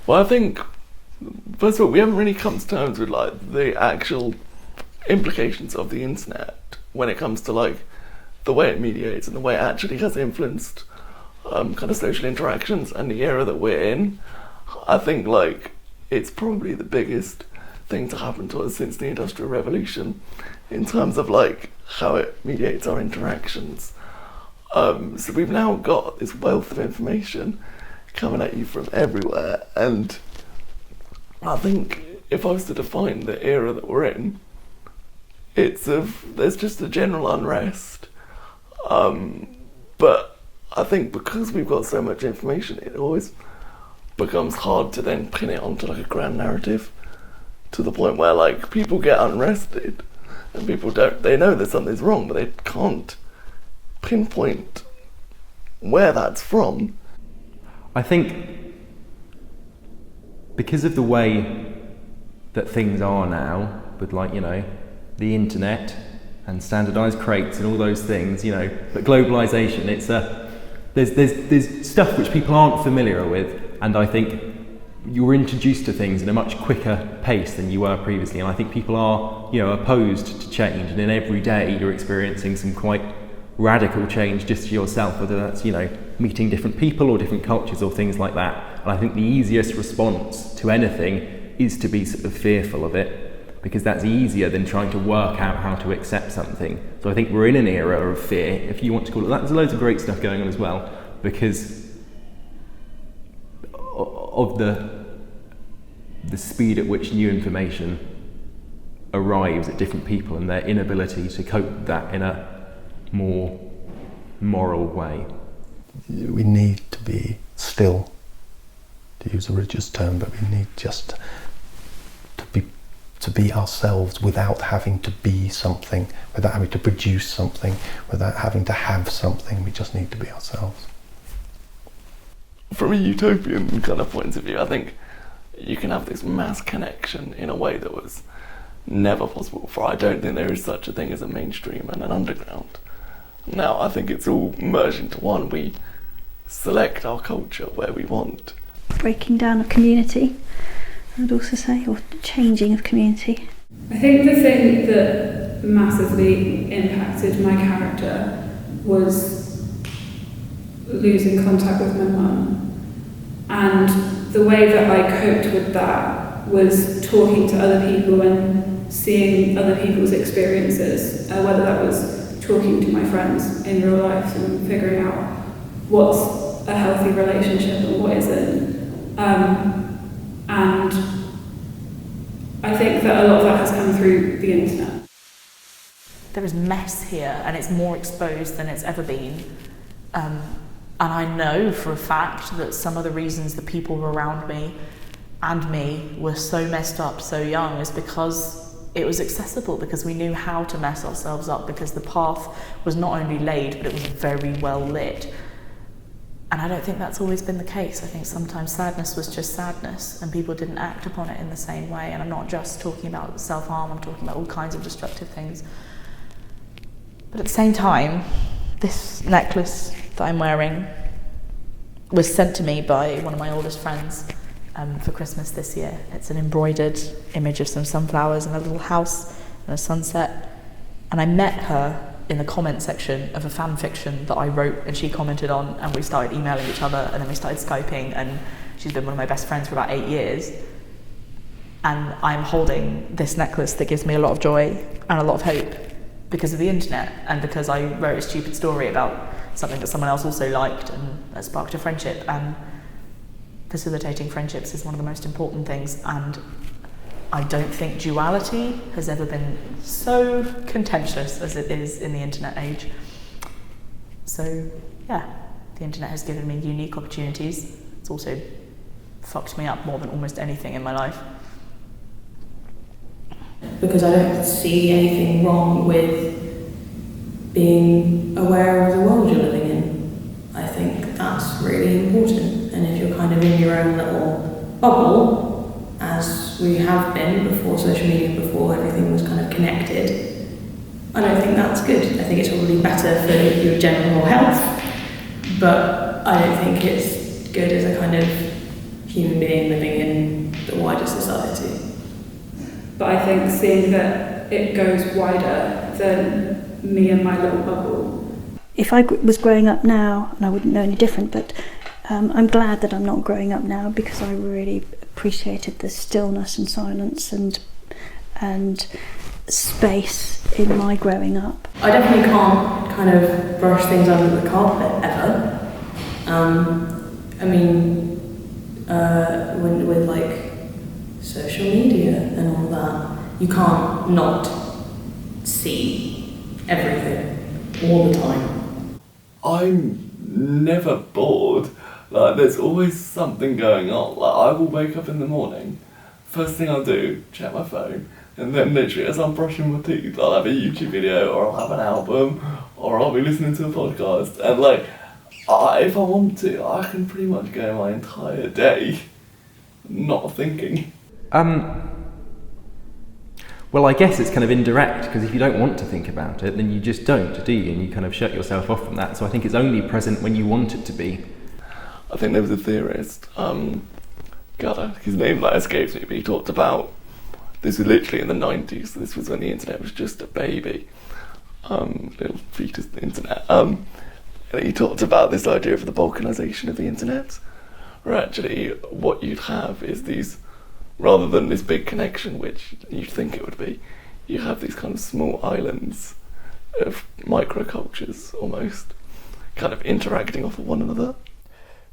Well, I think, first of all, we haven't really come to terms with like the actual implications of the internet when it comes to like the way it mediates and the way it actually has influenced kind of social interactions and the era that we're in. I think like it's probably the biggest thing to happen to us since the Industrial Revolution in terms of like how it mediates our interactions. So we've now got this wealth of information coming at you from everywhere, and I think if I was to define the era that we're in, there's just a general unrest. But I think because we've got so much information, it always becomes hard to then pin it onto like a grand narrative, to the point where like people get unrested and they know that something's wrong, but they can't pinpoint where that's from. I think because of the way that things are now, with like, you know, the internet and standardised crates and all those things, you know, but globalisation, there's stuff which people aren't familiar with, and I think you're introduced to things in a much quicker pace than you were previously, and I think people are, you know, opposed to change, and in every day you're experiencing some quite radical change just for yourself, whether that's, you know, meeting different people or different cultures or things like that. And I think the easiest response to anything is to be sort of fearful of it, because that's easier than trying to work out how to accept something. So I think we're in an era of fear, if you want to call it that. There's loads of great stuff going on as well, because of the speed at which new information arrives at different people and their inability to cope with that in a more moral way. We need to be still, to use a religious term, but we need just to be ourselves without having to be something, without having to produce something, without having to have something. We just need to be ourselves. From a utopian kind of point of view, I think you can have this mass connection in a way that was never possible before. I don't think there is such a thing as a mainstream and an underground. Now I think it's all merged into one. We select our culture where we want. Breaking down of community, I would also say, or changing of community. I think the thing that massively impacted my character was losing contact with my mum. And the way that I coped with that was talking to other people and seeing other people's experiences, whether that was talking to my friends in real life and figuring out what's a healthy relationship and what isn't. And I think that a lot of that has come through the internet. There is mess here, and it's more exposed than it's ever been. And I know for a fact that some of the reasons the people around me and me were so messed up so young is because it was accessible, because we knew how to mess ourselves up, because the path was not only laid, but it was very well lit. And I don't think that's always been the case. I think sometimes sadness was just sadness and people didn't act upon it in the same way. And I'm not just talking about self-harm, I'm talking about all kinds of destructive things. But at the same time, this necklace that I'm wearing was sent to me by one of my oldest friends for Christmas this year. It's an embroidered image of some sunflowers and a little house and a sunset. And I met her in the comment section of a fan fiction that I wrote and she commented on, and we started emailing each other, and then we started Skyping, and she's been one of my best friends for about 8 years. And I'm holding this necklace that gives me a lot of joy and a lot of hope because of the internet, and because I wrote a stupid story about something that someone else also liked and that sparked a friendship. And facilitating friendships is one of the most important things, and I don't think duality has ever been so contentious as it is in the internet age. So yeah, the internet has given me unique opportunities. It's also fucked me up more than almost anything in my life. Because I don't see anything wrong with being aware of the world you're living in. I think that's really important. And if you're kind of in your own little bubble, as we have been before social media, before everything was kind of connected, I don't think that's good. I think it's probably better for your general health, but I don't think it's good as a kind of human being living in the wider society. But I think seeing that it goes wider than me and my little bubble. If I was growing up now, and I wouldn't know any different, but I'm glad that I'm not growing up now, because I really appreciated the stillness and silence and space in my growing up. I definitely can't kind of brush things under the carpet ever. I mean, with like social media and all that, you can't not see everything all the time. I'm never bored. Like, there's always something going on. Like, I will wake up in the morning, first thing I'll do, check my phone, and then literally as I'm brushing my teeth, I'll have a YouTube video, or I'll have an album, or I'll be listening to a podcast, and like, if I want to, I can pretty much go my entire day not thinking. Well, I guess it's kind of indirect, because if you don't want to think about it, then you just don't, do you? And you kind of shut yourself off from that. So I think it's only present when you want it to be. I think there was a theorist, his name escapes me, but he talked about, this was literally in the 90s, this was when the internet was just a baby, little fetus internet, and he talked about this idea of the balkanisation of the internet, where actually what you'd have is these, rather than this big connection, which you'd think it would be, you have these kind of small islands of microcultures almost, kind of interacting off of one another.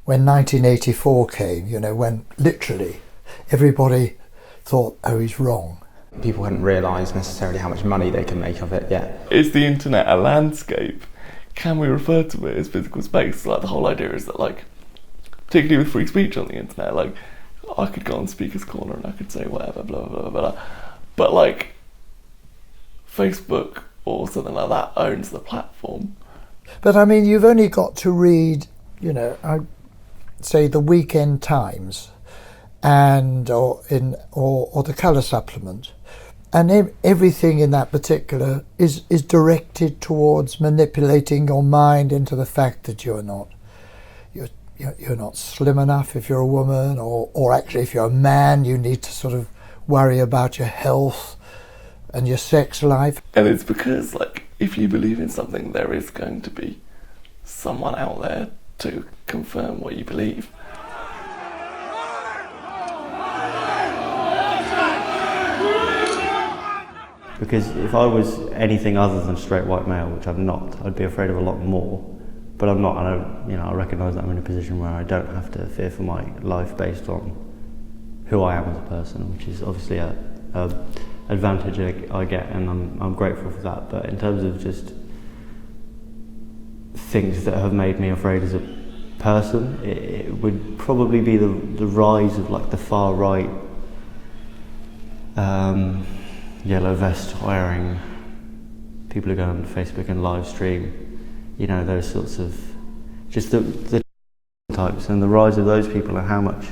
When 1984 came, when literally everybody thought, oh, he's wrong. People hadn't realised necessarily how much money they can make of it yet. Is the internet a landscape? Can we refer to it as physical space? Like, the whole idea is that, like, particularly with free speech on the internet, like, I could go on Speaker's Corner and I could say whatever, blah, blah, blah, blah. But, like, Facebook or something like that owns the platform. But, I mean, you've only got to read, say the Weekend Times and or the colour supplement, and everything in that particular is directed towards manipulating your mind into the fact that you're not slim enough if you're a woman, or actually if you're a man you need to sort of worry about your health and your sex life. And it's because, like, if you believe in something, there is going to be someone out there to confirm what you believe. Because if I was anything other than straight white male, which I'm not, I'd be afraid of a lot more. But I'm not, and I recognise that I'm in a position where I don't have to fear for my life based on who I am as a person, which is obviously a advantage I get, and I'm grateful for that. But in terms of just things that have made me afraid as a person, it would probably be the rise of like the far right, yellow vest wearing people who go on Facebook and live stream, those sorts of, just the types, and the rise of those people and how much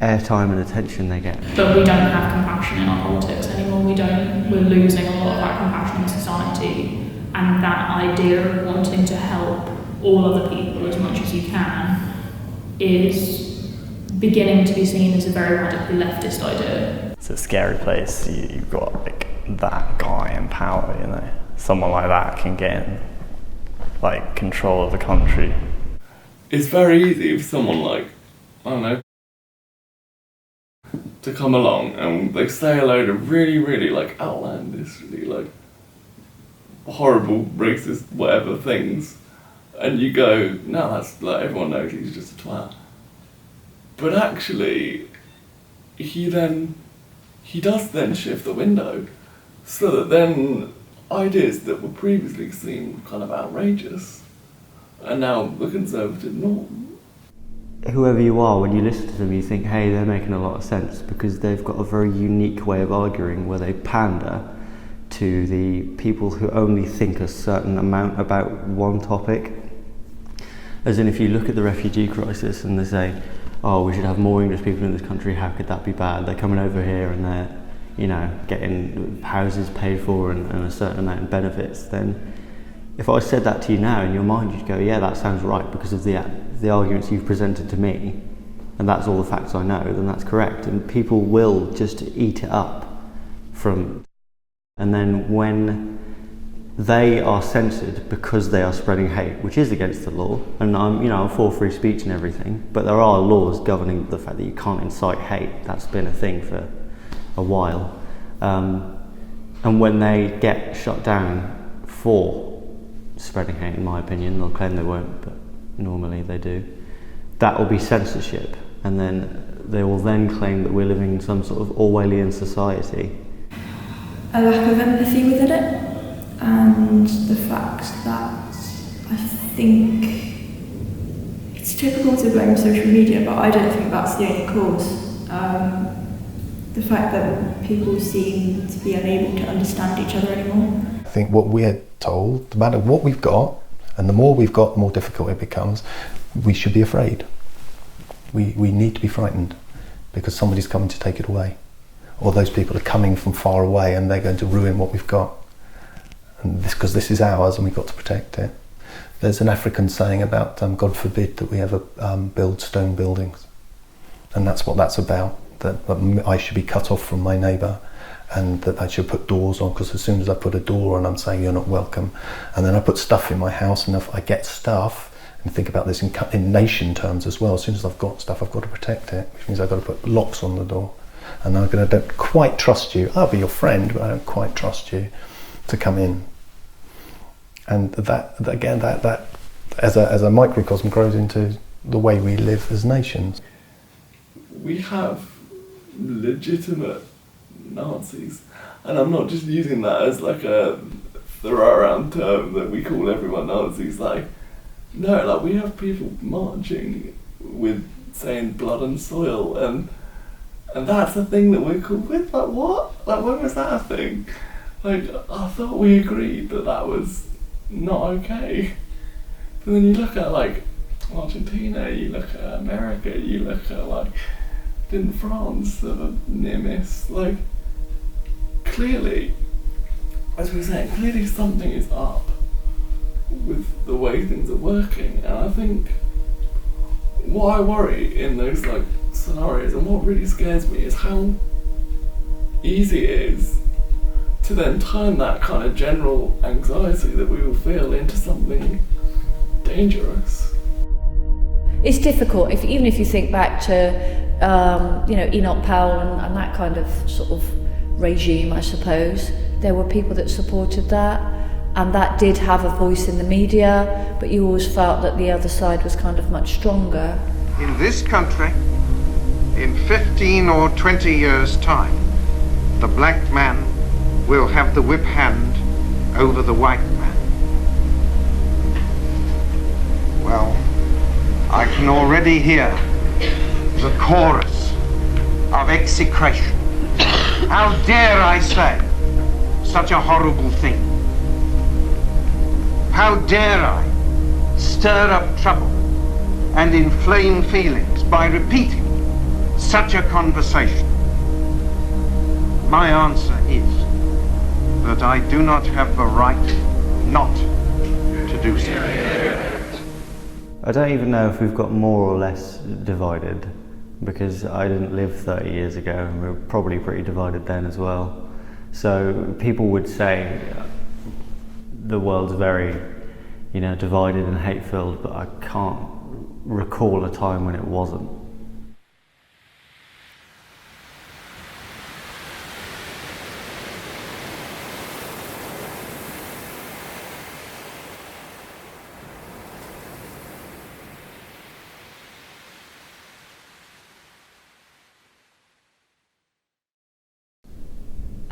airtime and attention they get. But we don't have compassion in our politics anymore. We're losing a lot of that compassion in society, and that idea of wanting to help all other people as much as you can is beginning to be seen as a very radically leftist idea. It's a scary place. You've got like that guy in power, someone like that can get in like control of the country. It's very easy for someone like, I don't know, to come along and they say a load of really, really like outlandish, really like horrible, racist, whatever things, and you go, no, that's like, everyone knows he's just a twat. But actually, he does then shift the window, so that then ideas that were previously seen kind of outrageous are now the conservative norm. Whoever you are, when you listen to them, you think, hey, they're making a lot of sense, because they've got a very unique way of arguing where they pander to the people who only think a certain amount about one topic. As in, if you look at the refugee crisis and they say, oh, we should have more English people in this country, how could that be bad? They're coming over here and they're, getting houses paid for and a certain amount of benefits. Then if I said that to you now, in your mind you'd go, yeah, that sounds right, because of the arguments you've presented to me. and that's all the facts I know, then that's correct. And people will just eat it up and then when they are censored because they are spreading hate, which is against the law, and I'm for free speech and everything, but there are laws governing the fact that you can't incite hate. That's been a thing for a while. And when they get shut down for spreading hate, in my opinion, they'll claim they won't, but normally they do, that will be censorship, and then they will then claim that we're living in some sort of Orwellian society. A lack of empathy within it, and the fact that I think it's typical to blame social media, but I don't think that's the only cause. The fact that people seem to be unable to understand each other anymore. I think what we're told, no matter what we've got, and the more we've got, the more difficult it becomes, we should be afraid. We need to be frightened because somebody's coming to take it away. Or those people are coming from far away and they're going to ruin what we've got. And because this is ours and we've got to protect it. There's an African saying about God forbid that we ever build stone buildings. And that's what that's about. That I should be cut off from my neighbour, and that I should put doors on, because as soon as I put a door on, I'm saying you're not welcome. And then I put stuff in my house, and if I get stuff, and think about this in nation terms as well, as soon as I've got stuff, I've got to protect it, which means I've got to put locks on the door. And I don't quite trust you. I'll be your friend, but I don't quite trust you to come in. And that again, that as a microcosm grows into the way we live as nations. We have legitimate Nazis, and I'm not just using that as like a throw around term that we call everyone Nazis. Like, no, like we have people marching with saying blood and soil, and that's a thing that we're cool with. Like, what? Like, when was that a thing? Like, I thought we agreed that that was not okay. But then you look at like Argentina, you look at America, you look at like in France, the near miss, like clearly, as we were saying, clearly something is up with the way things are working. And I think what I worry in those like scenarios, and what really scares me, is how easy it is to then turn that kind of general anxiety that we will feel into something dangerous. It's difficult, even if you think back to Enoch Powell and that kind of sort of regime, I suppose. There were people that supported that, and that did have a voice in the media, but you always felt that the other side was kind of much stronger. In this country, in 15 or 20 years' time, the black man will have the whip hand over the white man. Well, I can already hear the chorus of execration. How dare I say such a horrible thing? How dare I stir up trouble and inflame feelings by repeating such a conversation? My answer is that I do not have the right not to do so. I don't even know if we've got more or less divided, because I didn't live 30 years ago and we were probably pretty divided then as well. So people would say the world's very, divided and hate-filled, but I can't recall a time when it wasn't.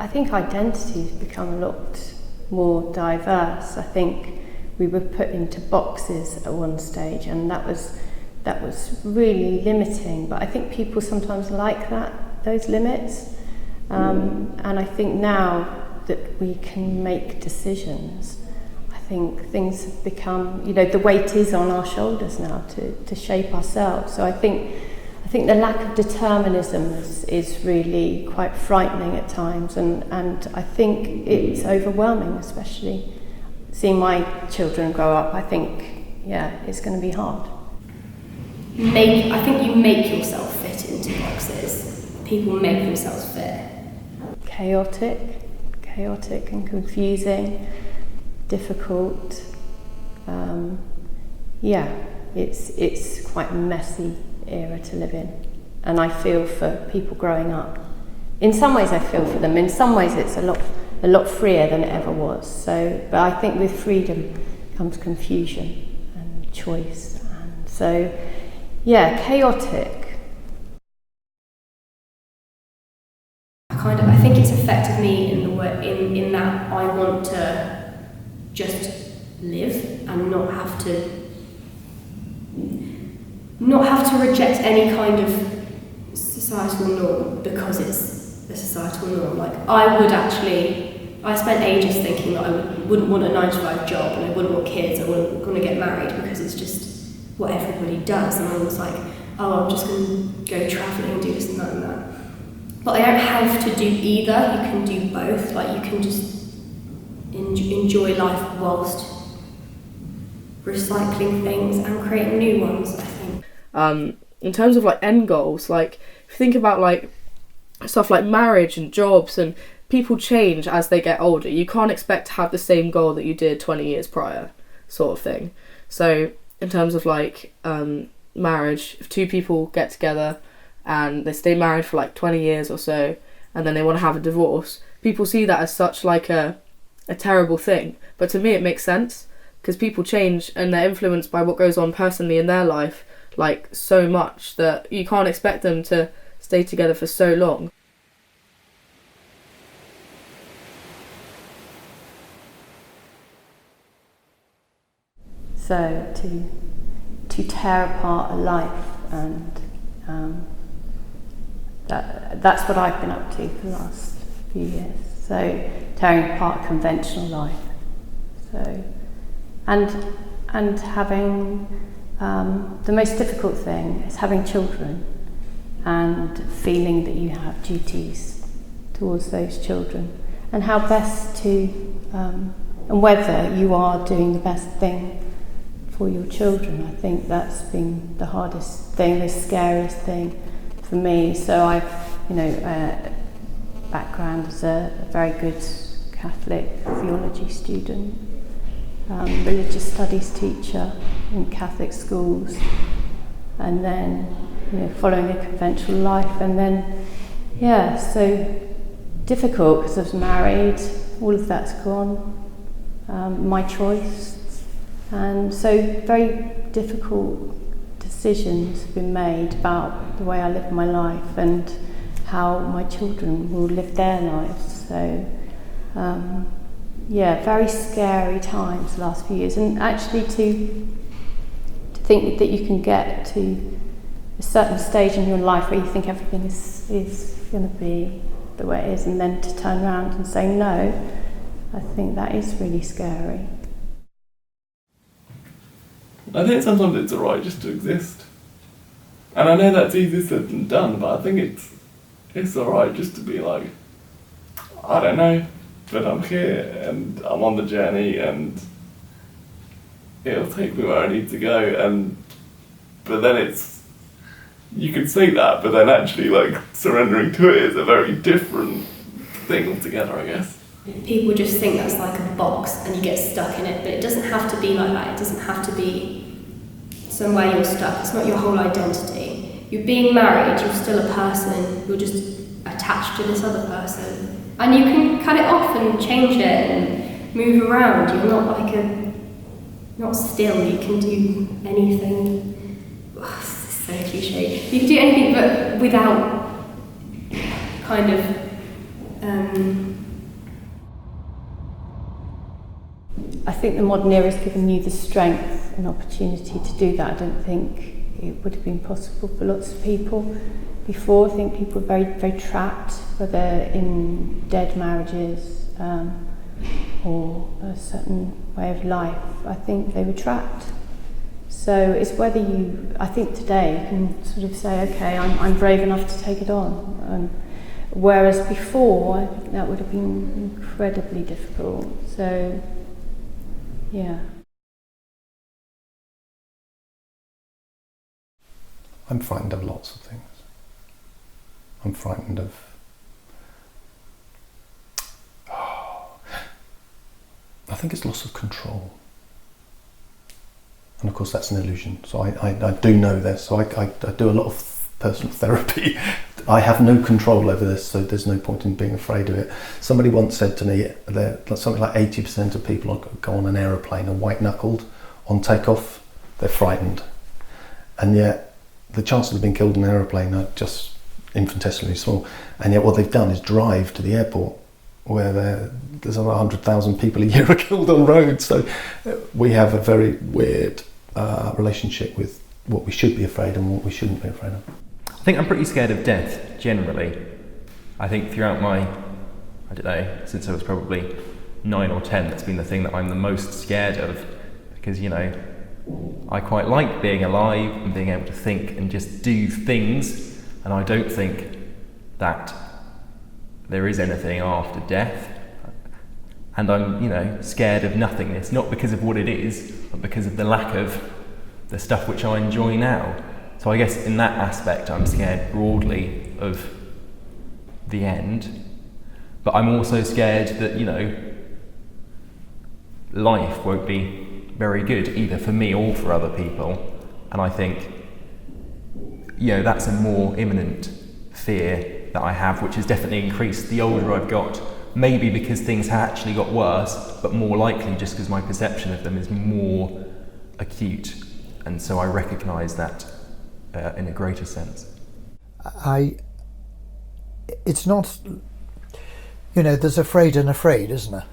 I think identity's become a lot more diverse. I think we were put into boxes at one stage, and that was really limiting. But I think people sometimes like those limits. And I think now that we can make decisions, I think things have become, the weight is on our shoulders now to shape ourselves. So I think the lack of determinism is really quite frightening at times, and I think it's overwhelming, especially seeing my children grow up. I think, it's going to be hard. I think you make yourself fit into boxes. People make themselves fit. Chaotic and confusing, difficult. It's quite a messy era to live in, and I feel for people growing up. In some ways, I feel for them. In some ways, it's a lot freer than it ever was. So, but I think with freedom comes confusion and choice, and so, yeah, chaotic. I think it's affected me in the way in that I want to just live and not have to reject any kind of societal norm because it's a societal norm. Like I spent ages thinking that I wouldn't want a 9-to-5 job and I wouldn't want kids, I wouldn't want to get married because it's just what everybody does, and I was like, oh, I'm just going to go travelling and do this and that and that. But I don't have to do either. You can do both. Like you can just enjoy life whilst recycling things and creating new ones, I think. In terms of like end goals, like if you think about like stuff like marriage and jobs, and people change as they get older. You can't expect to have the same goal that you did 20 years prior, sort of thing. So in terms of like marriage, if two people get together and they stay married for like 20 years or so, and then they want to have a divorce, people see that as such like a terrible thing. But to me it makes sense, because people change and they're influenced by what goes on personally in their life, like so much that you can't expect them to stay together for so long. So to tear apart a life, and that's what I've been up to for the last few years. So tearing apart a conventional life. So and having the most difficult thing is having children and feeling that you have duties towards those children, and how best to and whether you are doing the best thing for your children. I think that's been the hardest thing, the scariest thing for me. So I've, background as a very good Catholic theology student, religious studies teacher in Catholic schools, and then following a conventional life, and then so difficult because I was married, all of that's gone, my choice. And so very difficult decisions have been made about the way I live my life and how my children will live their lives. So very scary times the last few years, and actually to think that you can get to a certain stage in your life where you think everything is going to be the way it is, and then to turn around and say no, I think that is really scary. I think sometimes it's alright just to exist. And I know that's easier said than done, but I think it's alright just to be like, I don't know, but I'm here and I'm on the journey and it'll take me where I need to go. But then you could say that, but then actually like surrendering to it is a very different thing altogether, I guess. People just think that's like a box and you get stuck in it, but it doesn't have to be like that. It doesn't have to be somewhere you're stuck. It's not your whole identity. You're being married, you're still a person, you're just attached to this other person. And you can cut it off and change it and move around. You're not not still, you can do anything. Oh, this is so cliche. You can do anything but without kind of I think the modern era has given you the strength and opportunity to do that. I don't think it would have been possible for lots of people before. I think people were very, very trapped, whether in dead marriages or a certain way of life. I think they were trapped. So it's whether I think today you can sort of say, okay, I'm brave enough to take it on. Whereas before, I think that would have been incredibly difficult. So, yeah. I'm frightened of lots of things. I'm frightened of... I think it's loss of control. And of course that's an illusion. So I do know this. So I do a lot of personal therapy. I have no control over this, so there's no point in being afraid of it. Somebody once said to me that something like 80% of people who go on an aeroplane are white-knuckled on takeoff. They're frightened. And yet the chances of being killed in an aeroplane are just infinitesimally small. And yet what they've done is drive to the airport where there's over 100,000 people a year are killed on roads. So we have a very weird relationship with what we should be afraid of and what we shouldn't be afraid of. I think I'm pretty scared of death, generally. I think throughout my, I don't know, since I was probably 9 or 10, that's been the thing that I'm the most scared of. Because, you know, I quite like being alive and being able to think and just do things. And I don't think that there is anything after death. And I'm, you know, scared of nothingness, not because of what it is, but because of the lack of the stuff which I enjoy now. So I guess in that aspect I'm scared broadly of the end, but I'm also scared that, you know, life won't be very good either for me or for other people. And I think, you know, that's a more imminent fear that I have, which has definitely increased the older I've got. Maybe because things have actually got worse, but more likely just because my perception of them is more acute. And so I recognise that in a greater sense. It's not, you know, there's afraid and afraid, isn't there?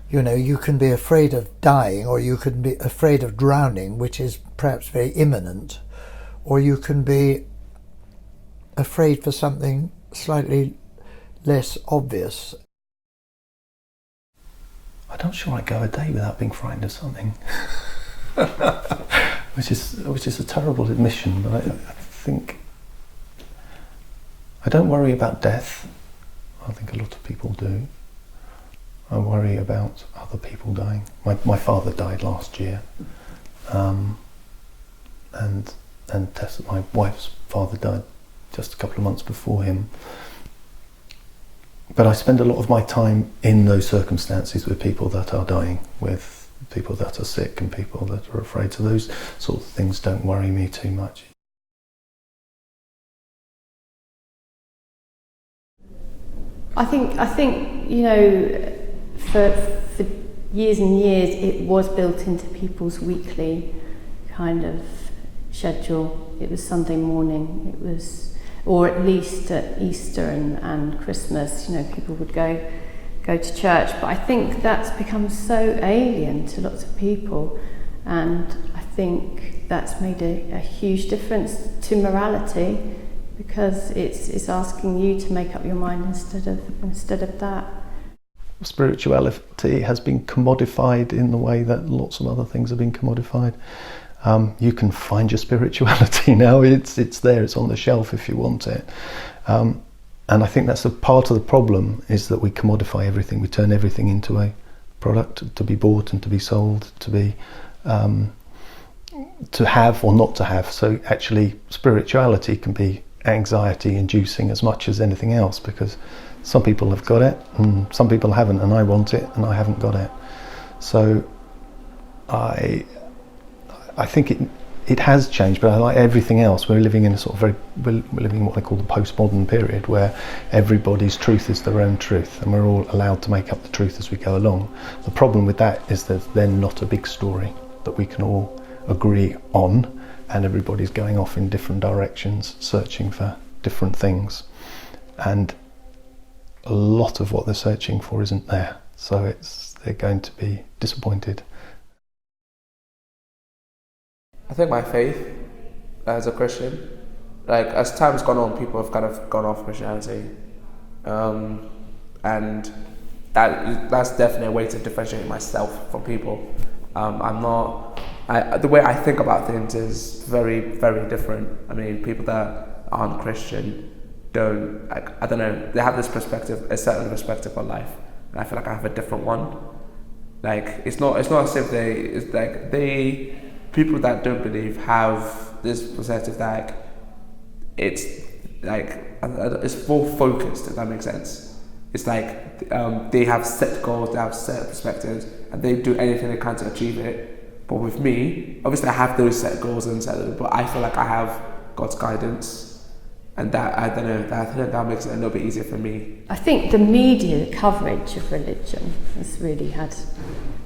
You know, you can be afraid of dying, or you can be afraid of drowning, which is perhaps very imminent, or you can be afraid for something slightly less obvious. I'm not sure I go a day without being frightened of something. which is a terrible admission, but I think I don't worry about death. I think a lot of people do. I worry about other people dying. My father died last year, and Tessa, my wife's father, died just a couple of months before him. But I spend a lot of my time in those circumstances with people that are dying, with people that are sick and people that are afraid. So those sort of things don't worry me too much. I think you know, for years and years it was built into people's weekly kind of schedule. It was Sunday morning, it was, or at least at Easter and Christmas, you know, people would go to church. But I think that's become so alien to lots of people, and I think that's made a huge difference to morality, because it's asking you to make up your mind instead of that. Spirituality has been commodified in the way that lots of other things have been commodified. You can find your spirituality now. It's there. It's on the shelf if you want it. And I think that's a part of the problem, is that we commodify everything. We turn everything into a product to be bought and to be sold, to be to have or not to have. So actually, spirituality can be anxiety-inducing as much as anything else, because some people have got it and some people haven't, and I want it and I haven't got it. So I think it has changed, but like everything else, we're living in a sort of we're living in what they call the postmodern period, where everybody's truth is their own truth, and we're all allowed to make up the truth as we go along. The problem with that is there's then not a big story that we can all agree on, and everybody's going off in different directions, searching for different things, and a lot of what they're searching for isn't there. So they're going to be disappointed. I think my faith as a Christian, like as time's gone on, people have kind of gone off Christianity, and that's definitely a way to differentiate myself from people. The way I think about things is very, very different. I mean, people that aren't Christian don't, I don't know, they have this perspective, a certain perspective on life, and I feel like I have a different one. Like it's not as if people that don't believe have this perspective that it's like it's more focused, if that makes sense. It's like they have set goals, they have set perspectives, and they do anything they can to achieve it. But with me, obviously I have those set goals and set, but I feel like I have God's guidance, and that, I don't know, that makes it a little bit easier for me. I think the media coverage of religion has really had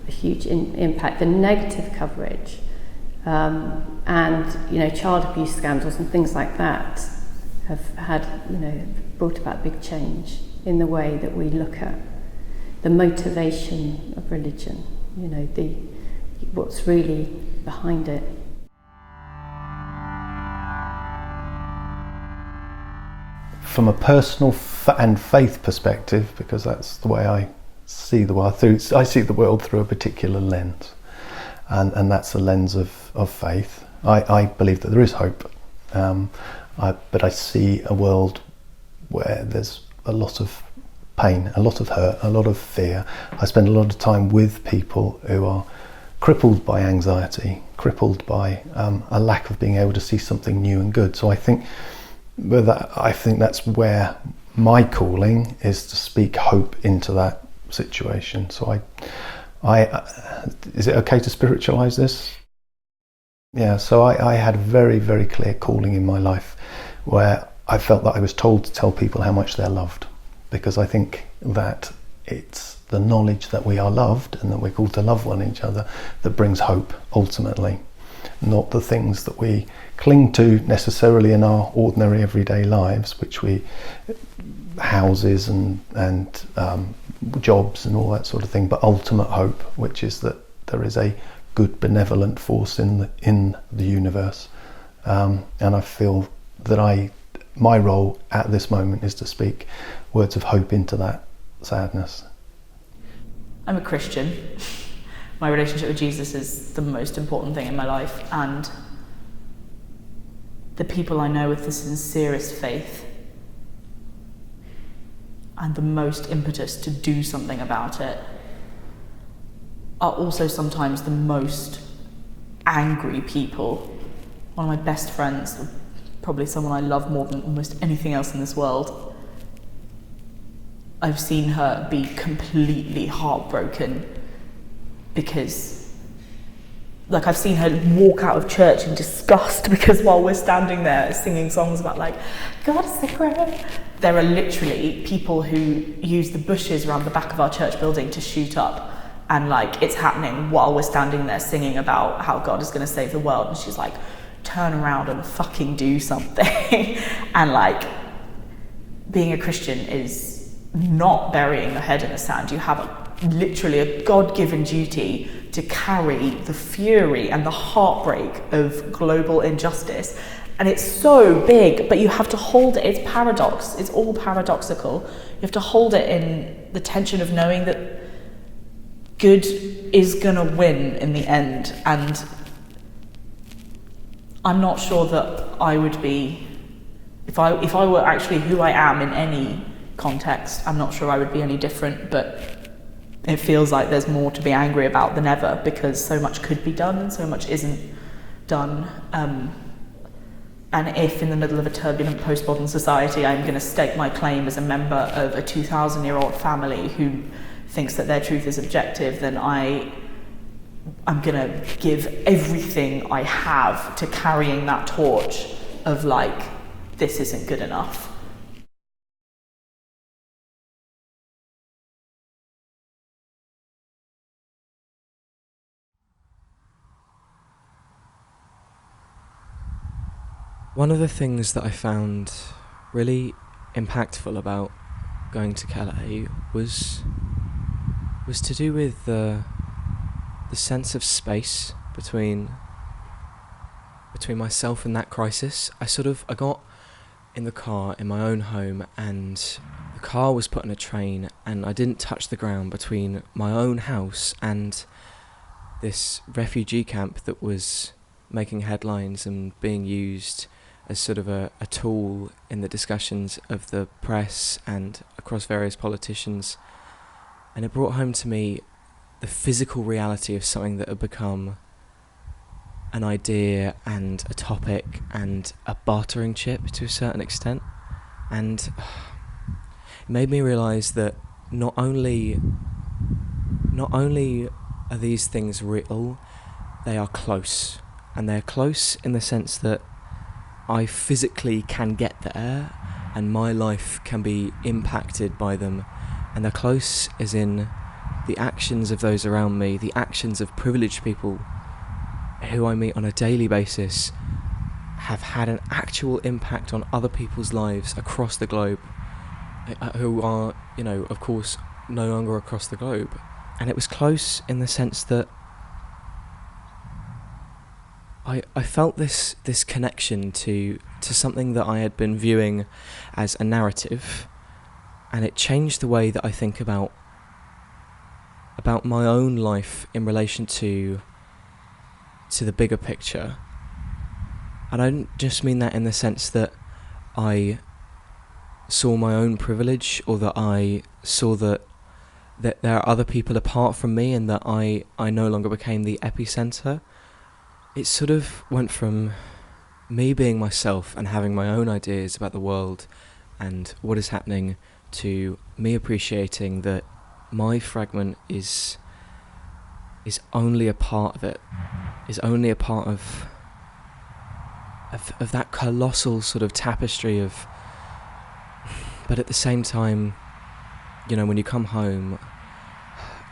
a huge impact. The negative coverage, and child abuse scandals and things like that have had brought about big change in the way that we look at the motivation of religion. What's really behind it. From a personal and faith perspective, because that's the way I see the world I see the world through a particular lens, and that's a lens of faith. I believe that there is hope, but I see a world where there's a lot of pain, a lot of hurt, a lot of fear. I spend a lot of time with people who are crippled by anxiety, crippled by a lack of being able to see something new and good. So I think that's where my calling is, to speak hope into that situation. So is it okay to spiritualize this? Yeah, so I had a very, very clear calling in my life where I felt that I was told to tell people how much they're loved, because I think that it's the knowledge that we are loved and that we're called to love one each other that brings hope ultimately, not the things that we cling to necessarily in our ordinary everyday lives, which houses and jobs and all that sort of thing, but ultimate hope, which is that there is a good benevolent force in the universe, and I feel that my role at this moment is to speak words of hope into that sadness. I'm a Christian. My relationship with Jesus is the most important thing in my life, and the people I know with the sincerest faith and the most impetus to do something about it are also sometimes the most angry people. One of my best friends, probably someone I love more than almost anything else in this world, I've seen her be completely heartbroken because, I've seen her walk out of church in disgust because while we're standing there singing songs about God is so great, there are literally people who use the bushes around the back of our church building to shoot up, and it's happening while we're standing there singing about how God is going to save the world, and she's like, turn around and fucking do something. And being a Christian is not burying your head in the sand. You have literally a God-given duty to carry the fury and the heartbreak of global injustice, and it's so big, but you have to hold it. It's paradox, it's all paradoxical. You have to hold it in the tension of knowing that good is gonna win in the end, and I'm not sure that I would be, if I were actually who I am in any context, I'm not sure I would be any different, but it feels like there's more to be angry about than ever, because so much could be done and so much isn't done. And if in the middle of a turbulent postmodern society I'm going to stake my claim as a member of a 2,000-year-old family who thinks that their truth is objective, then I'm going to give everything I have to carrying that torch of this isn't good enough. One of the things that I found really impactful about going to Calais was to do with the sense of space between myself and that crisis. I got in the car in my own home, and the car was put on a train, and I didn't touch the ground between my own house and this refugee camp that was making headlines and being used as sort of a tool in the discussions of the press and across various politicians. And it brought home to me the physical reality of something that had become an idea and a topic and a bartering chip to a certain extent. And it made me realise that not only are these things real, they are close. And they're close in the sense that I physically can get there and my life can be impacted by them. And they're close as in the actions of those around me, the actions of privileged people who I meet on a daily basis have had an actual impact on other people's lives across the globe, who are, of course, no longer across the globe. And it was close in the sense that I felt this connection to something that I had been viewing as a narrative, and it changed the way that I think about my own life in relation to the bigger picture. And I don't just mean that in the sense that I saw my own privilege, or that I saw that there are other people apart from me and that I no longer became the epicenter. It sort of went from me being myself and having my own ideas about the world and what is happening to me appreciating that my fragment is only a part of it, is only a part of that colossal sort of tapestry of. But at the same time, when you come home,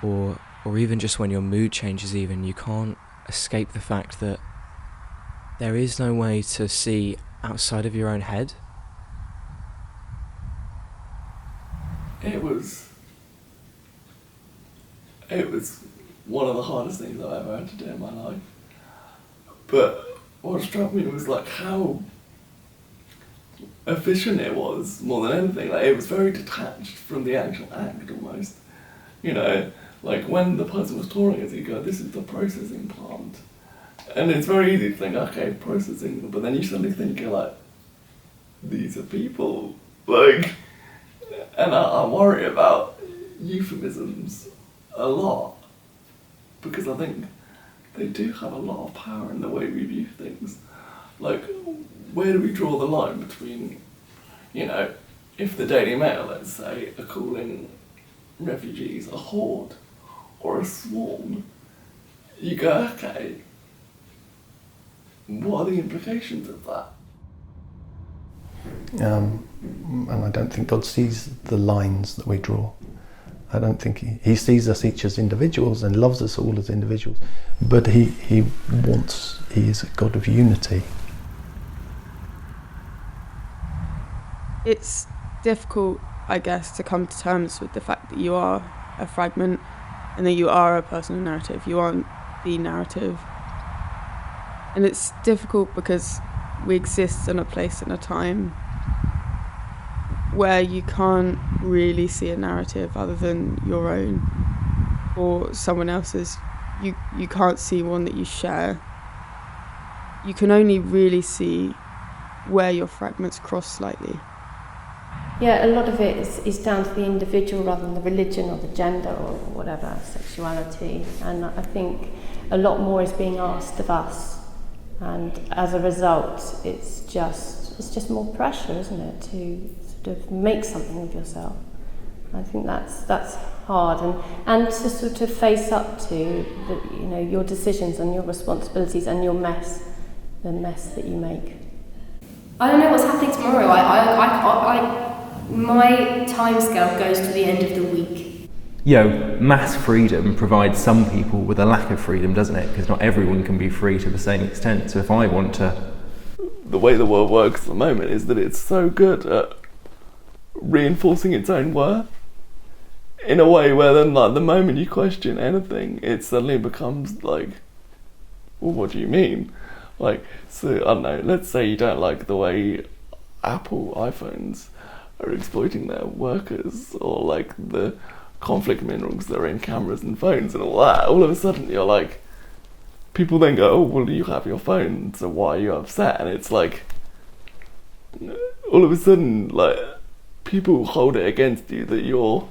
or even just when your mood changes, even, you can't escape the fact that there is no way to see outside of your own head. It was one of the hardest things I've ever had to do in my life. But what struck me was like how efficient it was, more than anything. Like, it was very detached from the actual act almost. Like when the person was touring us, you go, this is the processing plant. And it's very easy to think, okay, processing, but then you suddenly think, you're like, these are people. Like, and I worry about euphemisms a lot, because I think they do have a lot of power in the way we view things. Like, where do we draw the line between, if the Daily Mail, let's say, are calling refugees a horde or a swarm, you go, okay, what are the implications of that? And I don't think God sees the lines that we draw. I don't think he sees us each as individuals and loves us all as individuals, but he is a God of unity. It's difficult, I guess, to come to terms with the fact that you are a fragment and that you are a personal narrative. You aren't the narrative. And it's difficult because we exist in a place and a time where you can't really see a narrative other than your own or someone else's. You can't see one that you share. You can only really see where your fragments cross slightly. Yeah, a lot of it is down to the individual rather than the religion or the gender or whatever, sexuality. And I think a lot more is being asked of us. And as a result, it's just more pressure, isn't it, to sort of make something of yourself. I think that's hard, and to sort of face up to your decisions and your responsibilities and your mess, the mess that you make. I don't know what's happening tomorrow. My timescale goes to the end of the week. Mass freedom provides some people with a lack of freedom, doesn't it? Because not everyone can be free to the same extent. So if I want to... The way the world works at the moment is that it's so good at reinforcing its own worth in a way where then, like, the moment you question anything, it suddenly becomes like, well, what do you mean? Like, so, I don't know, let's say you don't like the way Apple iPhones are exploiting their workers, or like the conflict minerals that are in cameras and phones and all that. All of a sudden you're like, people then go, oh, well, you have your phone, so why are you upset? And it's like, all of a sudden, like, people hold it against you that you're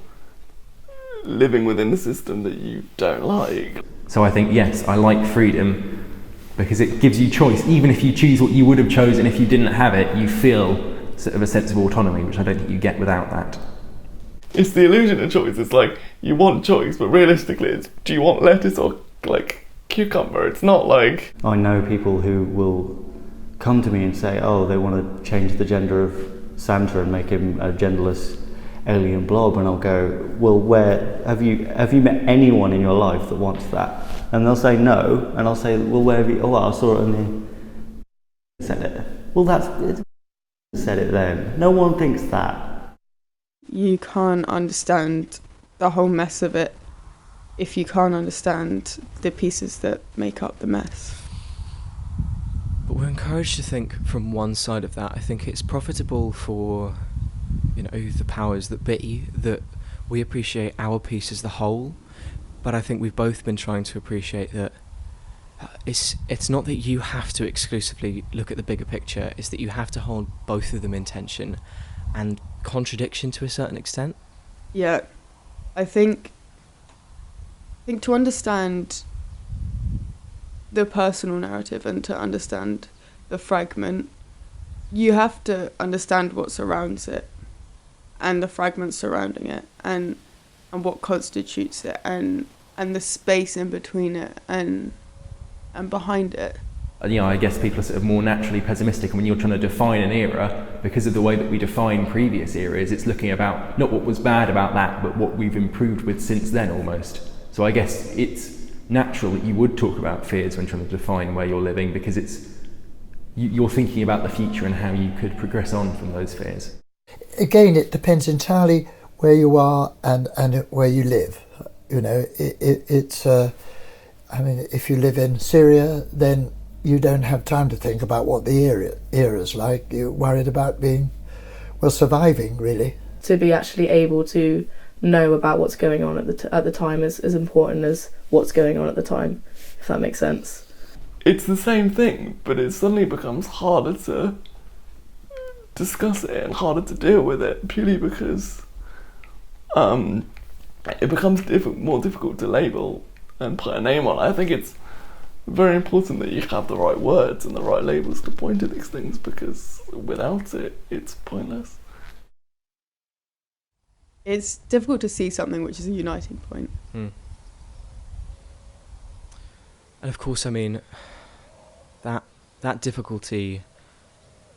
living within the system that you don't like. So I think, yes, I like freedom, because it gives you choice. Even if you choose what you would have chosen if you didn't have it, you feel sort of a sense of autonomy, which I don't think you get without that. It's the illusion of choice. It's like, you want choice, but realistically it's, do you want lettuce or like cucumber? It's not like... I know people who will come to me and say, oh, they want to change the gender of Santa and make him a genderless alien blob, and I'll go, well, where have you met anyone in your life that wants that? And they'll say no, and I'll say, well, where have you? Oh, I saw it on the... said it. Well, that's it. Said it then. No one thinks that. You can't understand the whole mess of it if you can't understand the pieces that make up the mess. But we're encouraged to think from one side of that. I think it's profitable for, the powers that be, that we appreciate our piece as the whole. But I think we've both been trying to appreciate that it's not that you have to exclusively look at the bigger picture, it's that you have to hold both of them in tension and contradiction to a certain extent. Yeah, I think to understand the personal narrative and to understand the fragment, you have to understand what surrounds it and the fragments surrounding it and what constitutes it and the space in between it and behind it. I guess people are sort of more naturally pessimistic, and when you're trying to define an era, because of the way that we define previous eras, it's looking about not what was bad about that, but what we've improved with since then almost. So I guess it's natural that you would talk about fears when trying to define where you're living, because you're thinking about the future and how you could progress on from those fears. Again, it depends entirely where you are and where you live. If you live in Syria, then you don't have time to think about what the era's like. You're worried about surviving, really. To be actually able to know about what's going on at the time is as important as what's going on at the time, if that makes sense. It's the same thing, but it suddenly becomes harder to discuss it and harder to deal with it, purely because it becomes more difficult to label and put a name on. I think it's very important that you have the right words and the right labels to point to these things, because without it, it's pointless. It's difficult to see something which is a uniting point. And of course, that difficulty,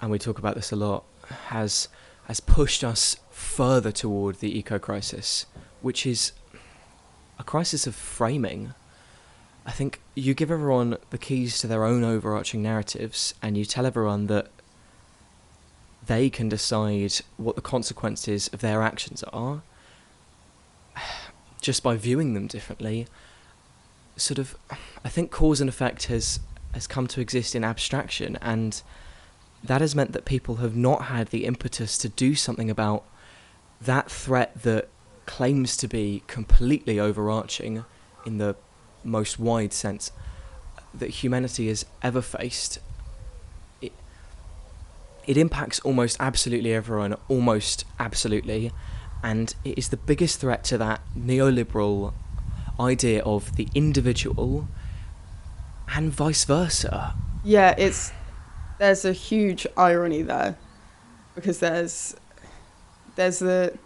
and we talk about this a lot, has pushed us further toward the eco-crisis, which is a crisis of framing. I think you give everyone the keys to their own overarching narratives, and you tell everyone that they can decide what the consequences of their actions are just by viewing them differently. I think cause and effect has come to exist in abstraction, and that has meant that people have not had the impetus to do something about that threat that claims to be completely overarching in the most wide sense that humanity has ever faced. It impacts almost absolutely everyone, almost absolutely, and it is the biggest threat to that neoliberal idea of the individual and vice versa. Yeah, there's a huge irony there, because there's the,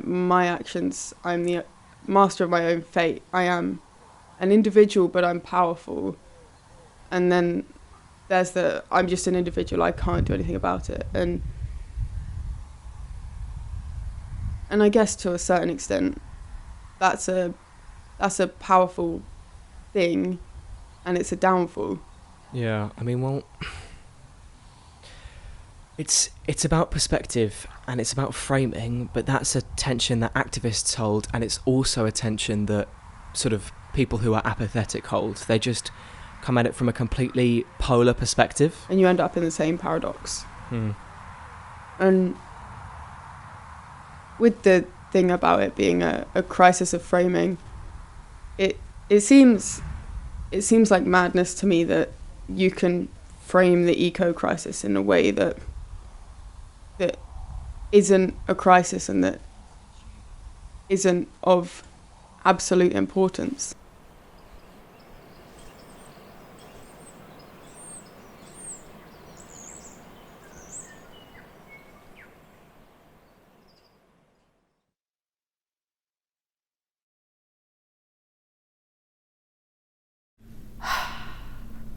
my actions, I'm the master of my own fate. I am an individual, but I'm powerful. And then there's I'm just an individual, I can't do anything about it. And I guess to a certain extent, that's a powerful thing, and it's a downfall. Yeah, it's about perspective and it's about framing, but that's a tension that activists hold, and it's also a tension that sort of people who are apathetic hold. They just come at it from a completely polar perspective. And you end up in the same paradox. And with the thing about it being a crisis of framing, it seems like madness to me that you can frame the eco-crisis in a way that isn't a crisis and that isn't of absolute importance.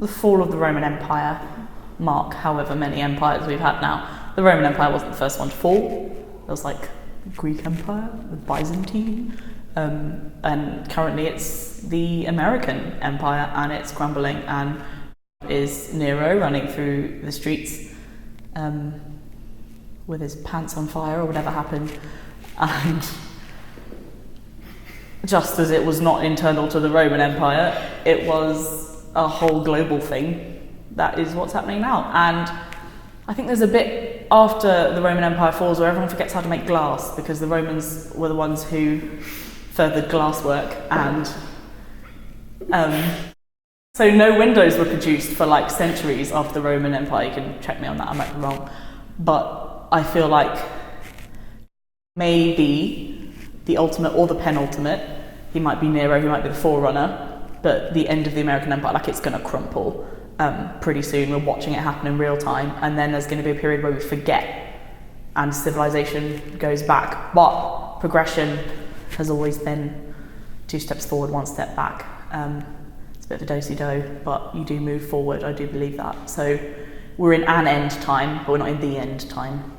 the fall of the Roman Empire, mark however many empires we've had now. The Roman Empire wasn't the first one to fall. There was like the Greek Empire, the Byzantine, and currently it's the American Empire, and it's crumbling, and is Nero running through the streets with his pants on fire or whatever happened. And just as it was not internal to the Roman Empire, it was a whole global thing. That is what's happening now. And I think there's a bit after the Roman Empire falls where everyone forgets how to make glass, because the Romans were the ones who furthered glasswork, and so no windows were produced for like centuries after the Roman Empire. You can check me on that, I might be wrong. But I feel like maybe the ultimate or the penultimate, he might be Nero, he might be the forerunner, but the end of the American Empire, like it's going to crumple pretty soon. We're watching it happen in real time, and then there's going to be a period where we forget and civilization goes back. But progression has always been 2 steps forward, 1 step back. It's a bit of a do-si-do, but you do move forward, I do believe that. So we're in an end time, but we're not in the end time.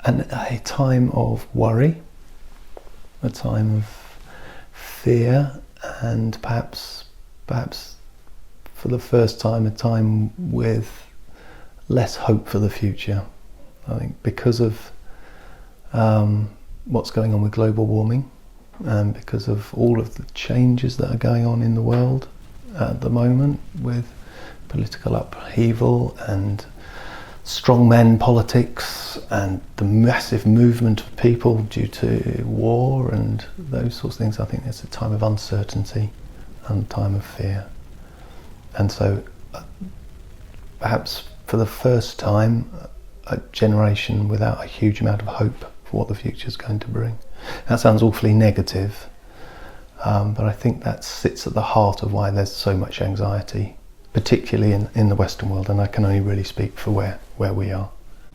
And a time of worry, a time of fear, and perhaps for the first time, a time with less hope for the future. I think because of what's going on with global warming, and because of all of the changes that are going on in the world at the moment, with political upheaval and strongman politics and the massive movement of people due to war and those sorts of things, I think it's a time of uncertainty and a time of fear. And so perhaps for the first time, a generation without a huge amount of hope for what the future is going to bring. That sounds awfully negative, but I think that sits at the heart of why there's so much anxiety, particularly in the Western world, and I can only really speak for where we are.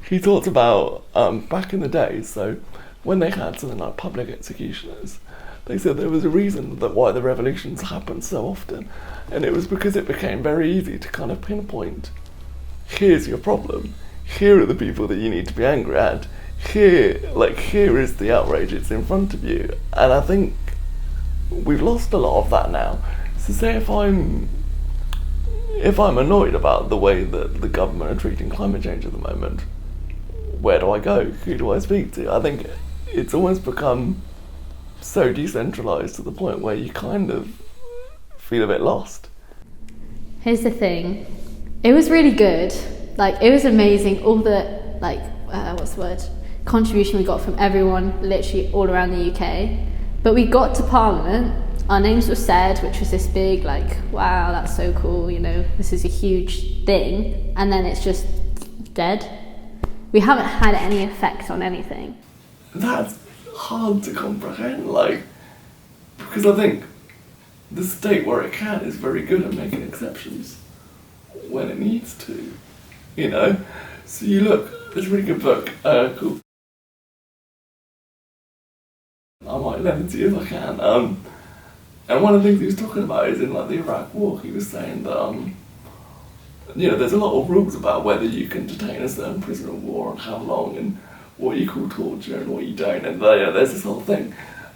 He talked about back in the day, so when they had something like public executioners, they said there was a reason that why the revolutions happened so often, and it was because it became very easy to kind of pinpoint, here's your problem, here are the people that you need to be angry at, here is the outrage, it's in front of you. And I think we've lost a lot of that now. So say if I'm annoyed about the way that the government are treating climate change at the moment, where do I go? Who do I speak to? I think it's almost become so decentralised to the point where you kind of feel a bit lost. Here's the thing, it was really good, like it was amazing, all the contribution we got from everyone literally all around the UK. But we got to Parliament, our names were said, which was this big like, wow, that's so cool, you know, this is a huge thing, and then it's just dead. We haven't had any effect on anything. That's hard to comprehend, because I think the state where it can is very good at making exceptions when it needs to, you know. So you look, there's a really good book called, I might lend it to you if I can, and one of the things he was talking about is in the Iraq War, he was saying that there's a lot of rules about whether you can detain a certain prisoner of war and how long and what you call torture and what you don't, and there's this whole thing.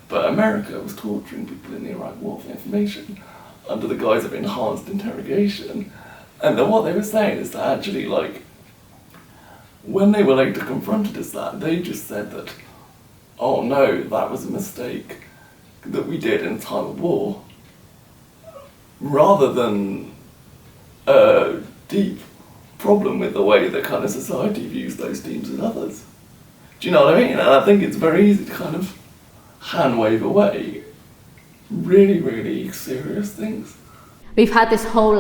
But America was torturing people in the Iraq War for information under the guise of enhanced interrogation. And then what they were saying is that actually, when they were later confronted as that, they just said that, oh no, that was a mistake that we did in time of war, rather than a deep problem with the way that kind of society views those teams and others. Do you know what I mean? And I think it's very easy to kind of hand wave away really, really serious things. We've had this whole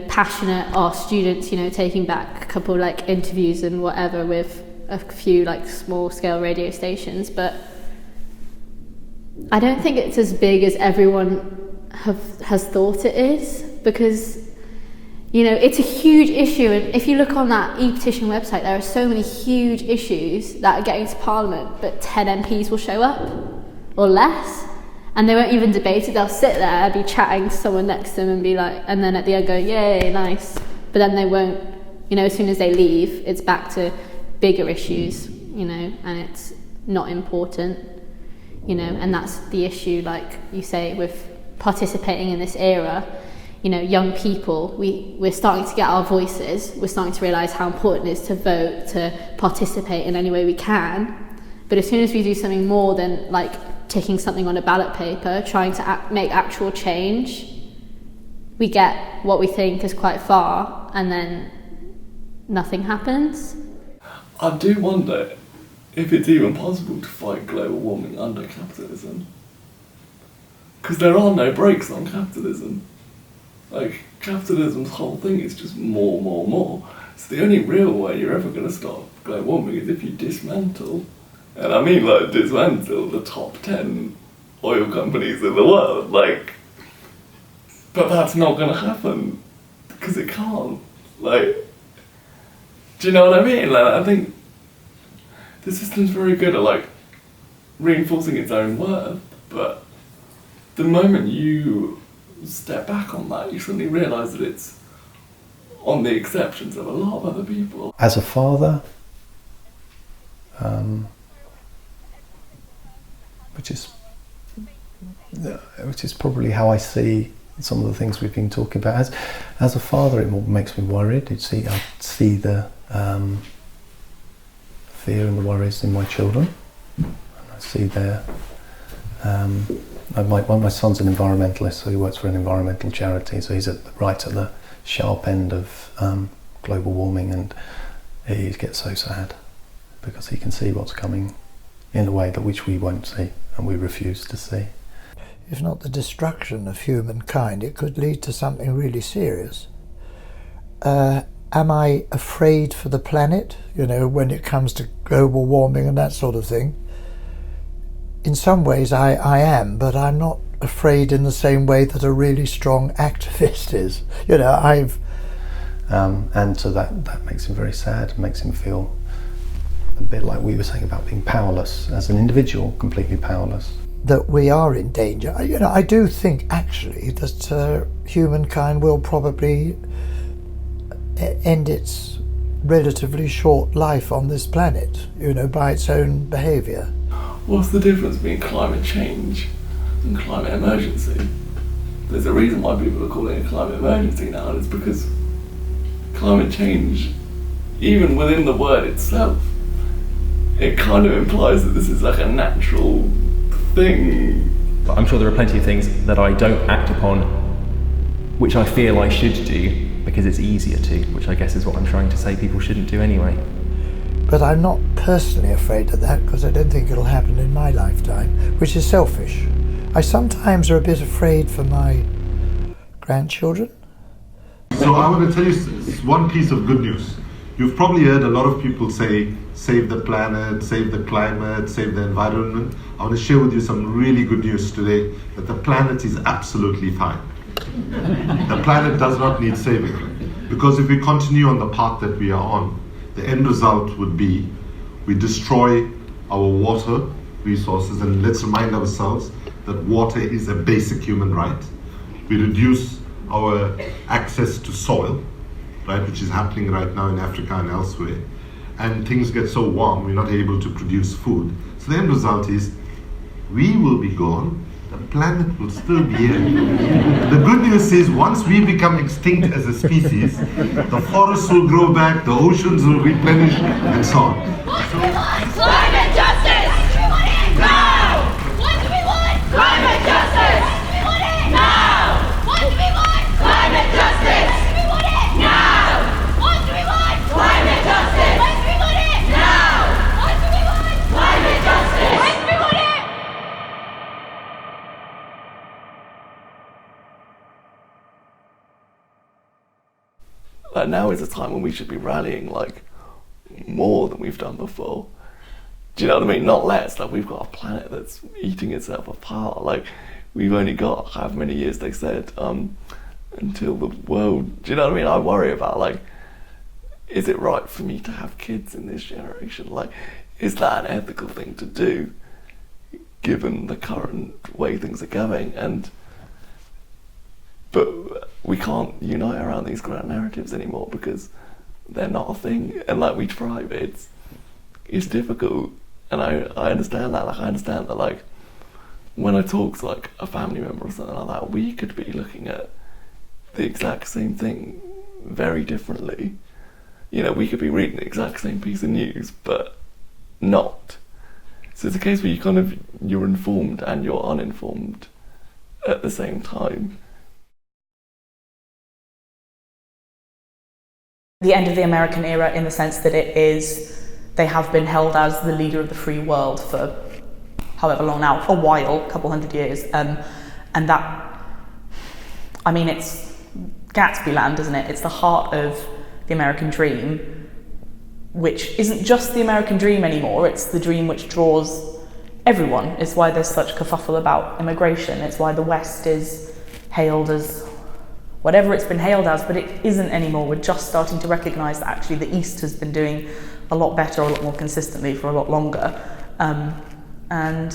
passionate students, taking back a couple interviews and whatever with a few small scale radio stations, but I don't think it's as big as everyone has thought it is, because it's a huge issue, and if you look on that e-petition website, there are so many huge issues that are getting to Parliament, but 10 MPs will show up, or less, And they won't even debate it. They'll sit there, be chatting to someone next to them and be like, and then at the end go, yay, nice. But then they won't, you know, as soon as they leave, it's back to bigger issues, you know, and it's not important, you know, and that's the issue, like you say, with participating in this era. You know, young people, we're starting to get our voices, we're starting to realise how important it is to vote, to participate in any way we can. But as soon as we do something more than like ticking something on a ballot paper, trying to make actual change, we get what we think is quite far and then nothing happens. I do wonder if it's even possible to fight global warming under capitalism. Because there are no brakes on capitalism. Like, capitalism's whole thing is just more. So the only real way you're ever going to stop global warming is if you dismantle. And I mean, like, dismantle the top 10 oil companies in the world, like, but that's not going to happen, because it can't, like, do you know what I mean? Like, I think the system's very good at, like, reinforcing its own worth, but the moment you step back on that, you suddenly realise that it's on the exceptions of a lot of other people. As a father, which is probably how I see some of the things we've been talking about. As a father, it makes me worried. I see the fear and the worries in my children. And I see their. My son's an environmentalist, so he works for an environmental charity. So he's right at the sharp end of global warming, and he gets so sad because he can see what's coming in a way that which we won't see and we refuse to see. If not the destruction of humankind, it could lead to something really serious. Am I afraid for the planet, you know, when it comes to global warming and that sort of thing? In some ways I am, but I'm not afraid in the same way that a really strong activist is. You know, and so that makes him very sad, makes him feel a bit like we were saying about being powerless as an individual, completely powerless. That we are in danger. You know, I do think actually that humankind will probably end its relatively short life on this planet, you know, by its own behaviour. What's the difference between climate change and climate emergency? There's a reason why people are calling it a climate emergency now, and it's because climate change, even within the word itself, it kind of implies that this is like a natural thing. But I'm sure there are plenty of things that I don't act upon which I feel I should do because it's easier to, which I guess is what I'm trying to say people shouldn't do anyway. But I'm not personally afraid of that because I don't think it'll happen in my lifetime, which is selfish. I sometimes are a bit afraid for my grandchildren. So I want to tell you one piece of good news. You've probably heard a lot of people say, save the planet, save the climate, save the environment. I want to share with you some really good news today, that the planet is absolutely fine. The planet does not need saving. Because if we continue on the path that we are on, the end result would be we destroy our water resources, and let's remind ourselves that water is a basic human right. We reduce our access to soil, right, which is happening right now in Africa and elsewhere, and things get so warm we're not able to produce food. So the end result is we will be gone, the planet will still be here. The good news is once we become extinct as a species, the forests will grow back, the oceans will replenish, and so on. Climate justice! We want it now! What do we want? Climate justice! We want it now! What do we want? Climate justice! We want it now! What do we want? Climate justice! When do we want it? Now! What do we want? Climate justice! When do we want it? Like, now is a time when we should be rallying, like, more than we've done before. Do you know what I mean? Not less. Like, we've got a planet that's eating itself apart. Like, we've only got however many years they said until the world. Do you know what I mean? I worry about, like, is it right for me to have kids in this generation? Like, is that an ethical thing to do? given the current way things are going. But we can't unite around these grand narratives anymore because they're not a thing. And like, we try, but it's difficult. And I understand that. Like, I understand that, like, when I talk to like a family member or something like that, we could be looking at the exact same thing very differently. You know, we could be reading the exact same piece of news, but not. So it's a case where you're informed and you're uninformed at the same time. The end of the American era, in the sense that they have been held as the leader of the free world for however long now, a while, a couple hundred years, and that, I mean, it's Gatsby land, isn't it? It's the heart of the American dream, which isn't just the American dream anymore, it's the dream which draws everyone. It's why there's such kerfuffle about immigration. It's why the West is hailed as whatever it's been hailed as, but it isn't anymore. We're just starting to recognise that actually the East has been doing a lot better, a lot more consistently for a lot longer. And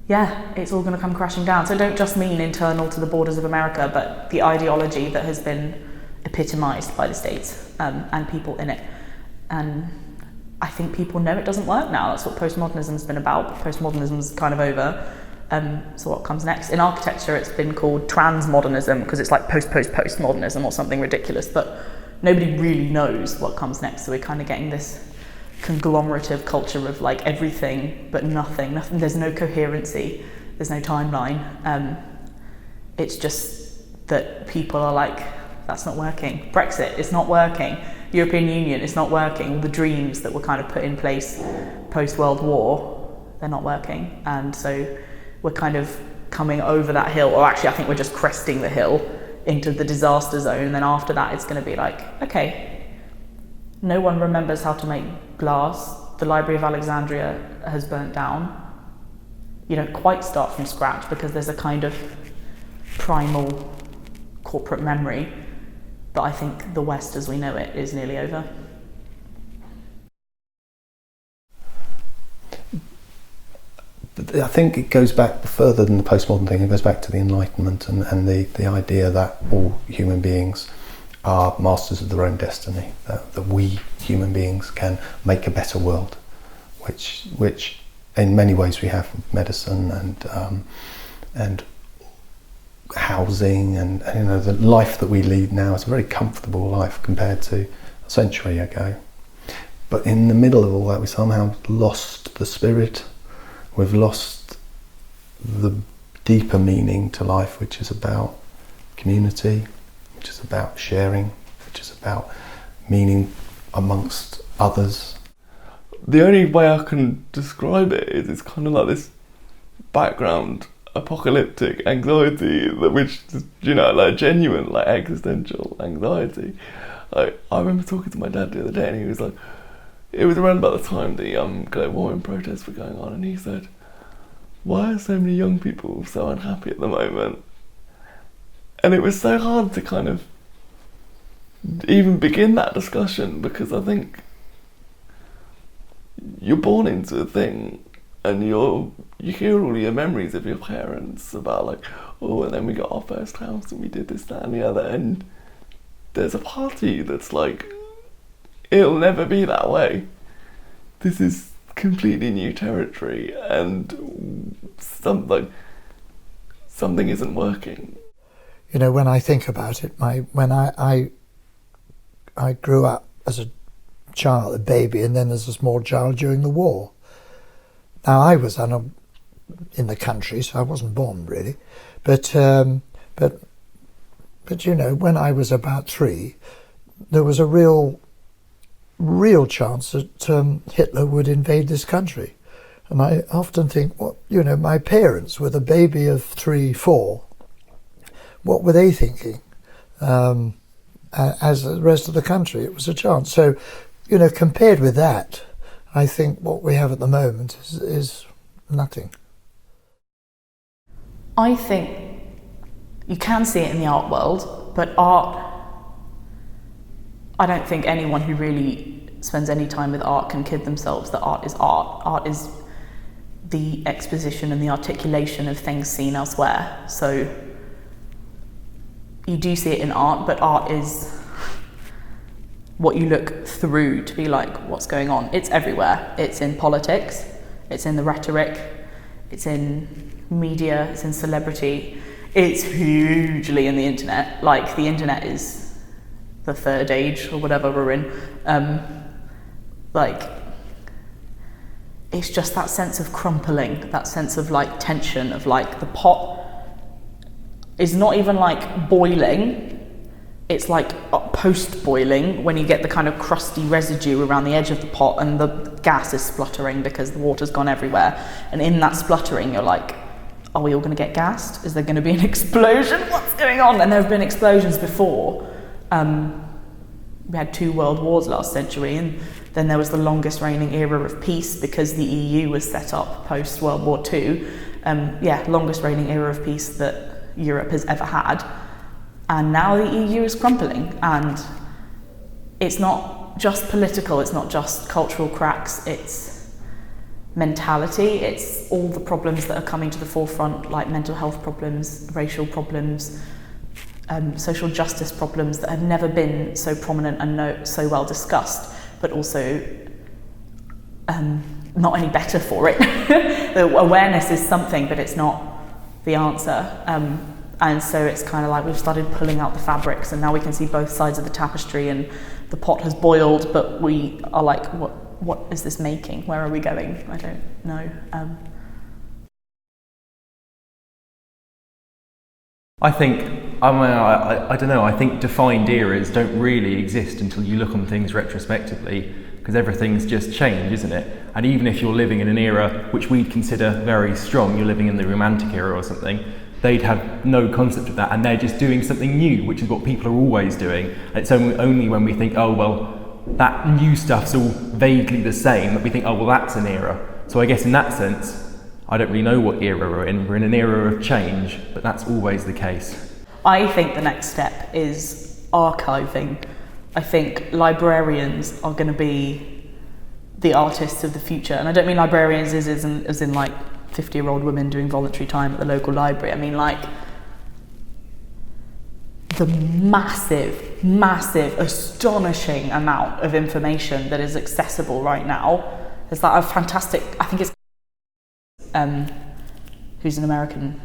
yeah, it's all going to come crashing down. So I don't just mean internal to the borders of America, but the ideology that has been epitomised by the States and people in it. And I think people know it doesn't work now. That's what postmodernism's been about, but postmodernism's kind of over. So what comes next? In architecture, it's been called transmodernism because it's like postmodernism or something ridiculous, but nobody really knows what comes next. So we're kind of getting this conglomerative culture of like everything but nothing. There's no coherency, there's no timeline. It's just that people are like, that's not working. Brexit, it's not working. European Union, it's not working. All the dreams that were kind of put in place post-World War, they're not working. And so we're kind of coming over that hill, or actually I think we're just cresting the hill into the disaster zone, and then after that it's going to be like, okay, no one remembers how to make glass, the Library of Alexandria has burnt down. You don't quite start from scratch because there's a kind of primal corporate memory, but I think the West as we know it is nearly over. I think it goes back further than the postmodern thing. It goes back to the Enlightenment and the idea that all human beings are masters of their own destiny, that we human beings can make a better world, which in many ways we have with medicine and housing and you know, the life that we lead now is a very comfortable life compared to a century ago. But in the middle of all that, we somehow lost the spirit. We've lost the deeper meaning to life, which is about community, which is about sharing, which is about meaning amongst others. The only way I can describe it is it's kind of like this background apocalyptic anxiety, which is, you know, like genuine, like existential anxiety. Like, I remember talking to my dad the other day, and he was like, it was around about the time the global warming protests were going on, and he said, why are so many young people so unhappy at the moment? And it was so hard to kind of even begin that discussion, because I think you're born into a thing and you hear all your memories of your parents about like, oh, and then we got our first house and we did this, that and the other, and there's a party that's like, it'll never be that way. This is completely new territory, and something isn't working. You know, when I think about it, when I grew up as a child, a baby, and then as a small child during the war. Now I was in the country, so I wasn't born really, but you know, when I was about 3, there was a real chance that Hitler would invade this country. And I often think, what, you know, my parents with a baby of 3, 4, what were they thinking? As the rest of the country, it was a chance. So, you know, compared with that, I think what we have at the moment is nothing. I think you can see it in the art world, but art, I don't think anyone who really spends any time with art can kid themselves that art is art. Art is the exposition and the articulation of things seen elsewhere. So you do see it in art, but art is what you look through to be like, what's going on? It's everywhere. It's in politics, it's in the rhetoric, it's in media, it's in celebrity, it's hugely in the internet. Like, the internet is the third age or whatever we're in. Like, it's just that sense of crumpling, that sense of like tension, of like the pot is not even like boiling, it's like post-boiling, when you get the kind of crusty residue around the edge of the pot and the gas is spluttering because the water's gone everywhere. And in that spluttering, you're like, are we all going to get gassed? Is there going to be an explosion? What's going on? And there have been explosions before. We had 2 world wars last century, and then there was the longest reigning era of peace because the EU was set up post World War II. Longest reigning era of peace that Europe has ever had. And now the EU is crumbling, and it's not just political, it's not just cultural cracks, it's mentality, it's all the problems that are coming to the forefront, like mental health problems, racial problems, social justice problems that have never been so prominent and so well discussed, but also not any better for it. The awareness is something, but it's not the answer. And so it's kind of like we've started pulling out the fabrics, and now we can see both sides of the tapestry, and the pot has boiled, but we are like, what is this making? Where are we going? I don't know. I don't know, I think defined eras don't really exist until you look on things retrospectively, because everything's just changed, isn't it? And even if you're living in an era which we'd consider very strong, you're living in the Romantic era or something, they'd have no concept of that, and they're just doing something new, which is what people are always doing. And it's only when we think, oh, well, that new stuff's all vaguely the same, that we think, oh, well, that's an era. So I guess in that sense, I don't really know what era we're in. We're in an era of change, but that's always the case. I think the next step is archiving. I think librarians are going to be the artists of the future. And I don't mean librarians as in like 50-year-old women doing voluntary time at the local library. I mean like the massive, astonishing amount of information that is accessible right now. There's like a fantastic, I think it's who's an American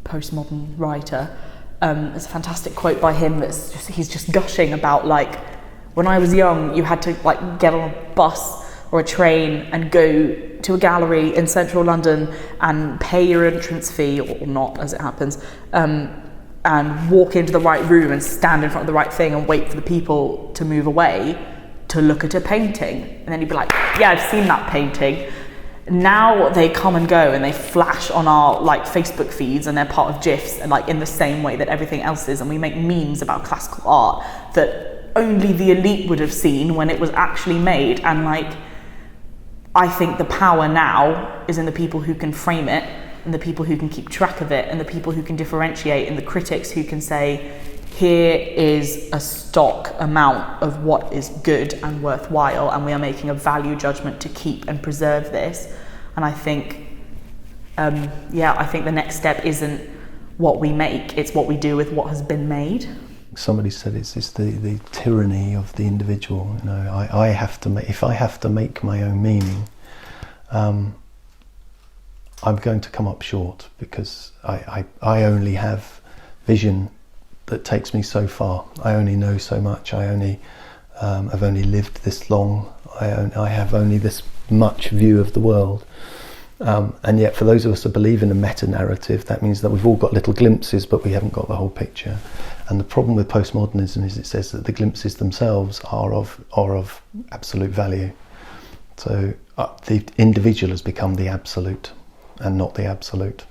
postmodern writer. There's a fantastic quote by him he's just gushing about like, when I was young, you had to like get on a bus or a train and go to a gallery in central London and pay your entrance fee, or not as it happens, and walk into the right room and stand in front of the right thing and wait for the people to move away to look at a painting. And then you'd be like, yeah, I've seen that painting. Now they come and go and they flash on our like Facebook feeds, and they're part of GIFs, and like in the same way that everything else is, and we make memes about classical art that only the elite would have seen when it was actually made. And like, I think the power now is in the people who can frame it, and the people who can keep track of it, and the people who can differentiate, and the critics who can say, here is a stock amount of what is good and worthwhile, and we are making a value judgment to keep and preserve this. And I think, I think the next step isn't what we make, it's what we do with what has been made. Somebody said it's the tyranny of the individual. You know, I have to make, if I have to make my own meaning, I'm going to come up short, because I only have vision that takes me so far. I only know so much. I only have only lived this long. I have only this much view of the world. And yet, for those of us that believe in a meta-narrative, that means that we've all got little glimpses, but we haven't got the whole picture. And the problem with postmodernism is it says that the glimpses themselves are of absolute value. So the individual has become the absolute and not the absolute.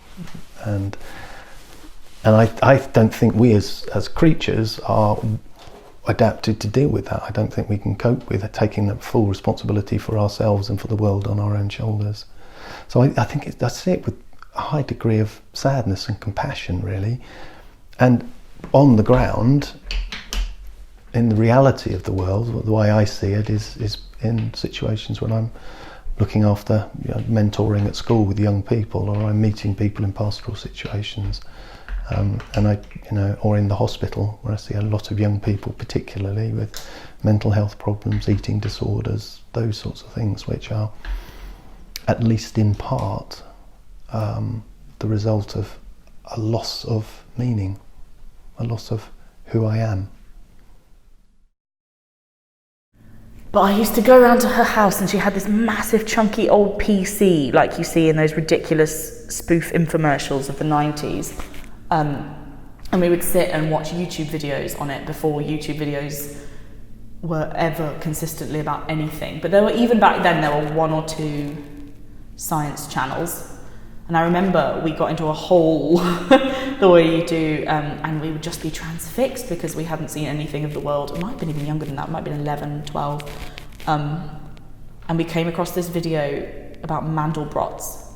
And I don't think we as creatures are adapted to deal with that. I don't think we can cope with taking that full responsibility for ourselves and for the world on our own shoulders. So I think that's it, with a high degree of sadness and compassion, really. And on the ground, in the reality of the world, the way I see it is in situations when I'm looking after, mentoring at school with young people, or I'm meeting people in pastoral situations, and I, or in the hospital where I see a lot of young people, particularly with mental health problems, eating disorders, those sorts of things, which are, at least in part, the result of a loss of meaning, a loss of who I am. But I used to go around to her house and she had this massive chunky old PC like you see in those ridiculous spoof infomercials of the 90s. And we would sit and watch YouTube videos on it before YouTube videos were ever consistently about anything. But there were, even back then, there were 1 or 2 science channels. And I remember we got into a hole the way you do, and we would just be transfixed because we hadn't seen anything of the world. It might have been even younger than that, it might have been 11, 12. And we came across this video about mandlebrots.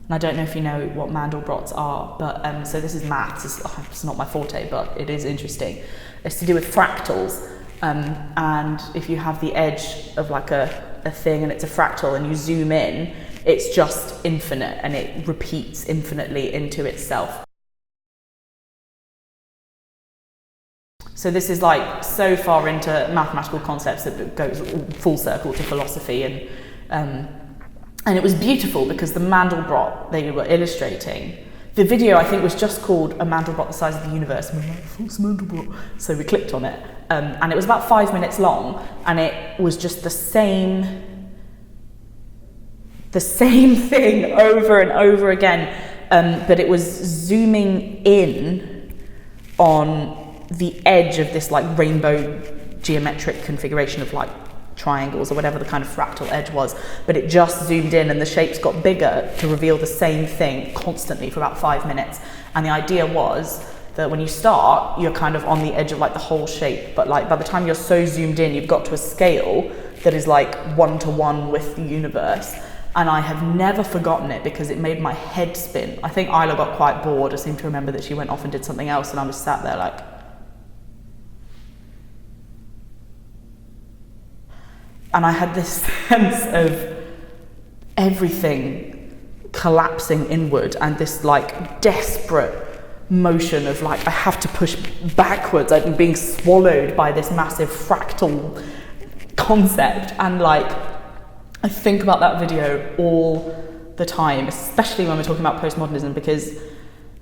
And I don't know if you know what mandlebrots are, but so this is maths, it's not my forte, but it is interesting. It's to do with fractals. And if you have the edge of like a thing and it's a fractal and you zoom in, it's just infinite and it repeats infinitely into itself. So this is like so far into mathematical concepts that it goes full circle to philosophy, and it was beautiful because the Mandelbrot they were illustrating, the video I think was just called A Mandelbrot the Size of the Universe. And we were like, what's Mandelbrot? So we clicked on it, and it was about 5 minutes long, and it was just the same thing over and over again, but it was zooming in on the edge of this like rainbow geometric configuration of like triangles or whatever the kind of fractal edge was, but it just zoomed in and the shapes got bigger to reveal the same thing constantly for about 5 minutes. And the idea was that when you start, you're kind of on the edge of like the whole shape, but like by the time you're so zoomed in, you've got to a scale that is like 1-to-1 with the universe. And I have never forgotten it because it made my head spin. I think Isla got quite bored. I seem to remember that she went off and did something else, and I was sat there like, and I had this sense of everything collapsing inward and this like desperate motion of like, I have to push backwards. I'm being swallowed by this massive fractal concept. And like, I think about that video all the time, especially when we're talking about postmodernism, because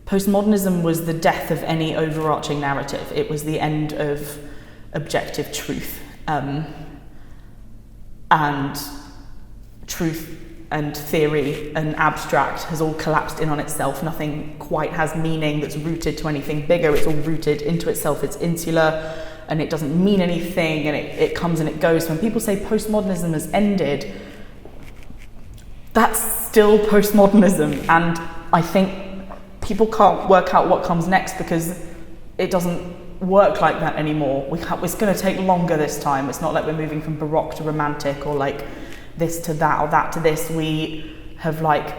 postmodernism was the death of any overarching narrative. It was the end of objective truth. And truth and theory and abstract has all collapsed in on itself. Nothing quite has meaning that's rooted to anything bigger. It's all rooted into itself. It's insular and it doesn't mean anything, and it comes and it goes. When people say postmodernism has ended, that's still postmodernism, and I think people can't work out what comes next because it doesn't work like that anymore. It's going to take longer this time. It's not like we're moving from Baroque to Romantic or like this to that or that to this. We have like,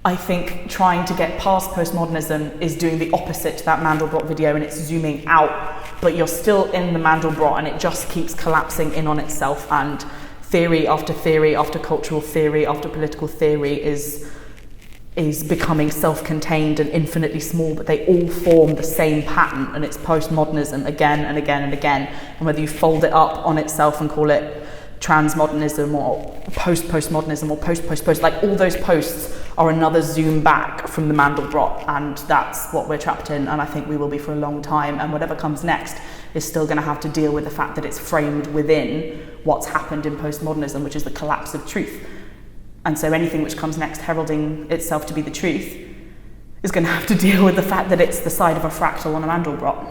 I think trying to get past postmodernism is doing the opposite to that Mandelbrot video, and it's zooming out, but you're still in the Mandelbrot and it just keeps collapsing in on itself, and theory after theory after cultural theory after political theory is becoming self-contained and infinitely small, but they all form the same pattern, and it's postmodernism again and again and again. And whether you fold it up on itself and call it transmodernism or post-postmodernism or post-post-post, like all those posts are another zoom back from the Mandelbrot, and that's what we're trapped in, and I think we will be for a long time. And whatever comes next is still going to have to deal with the fact that it's framed within what's happened in postmodernism, which is the collapse of truth. And so anything which comes next heralding itself to be the truth is going to have to deal with the fact that it's the side of a fractal on a Mandelbrot.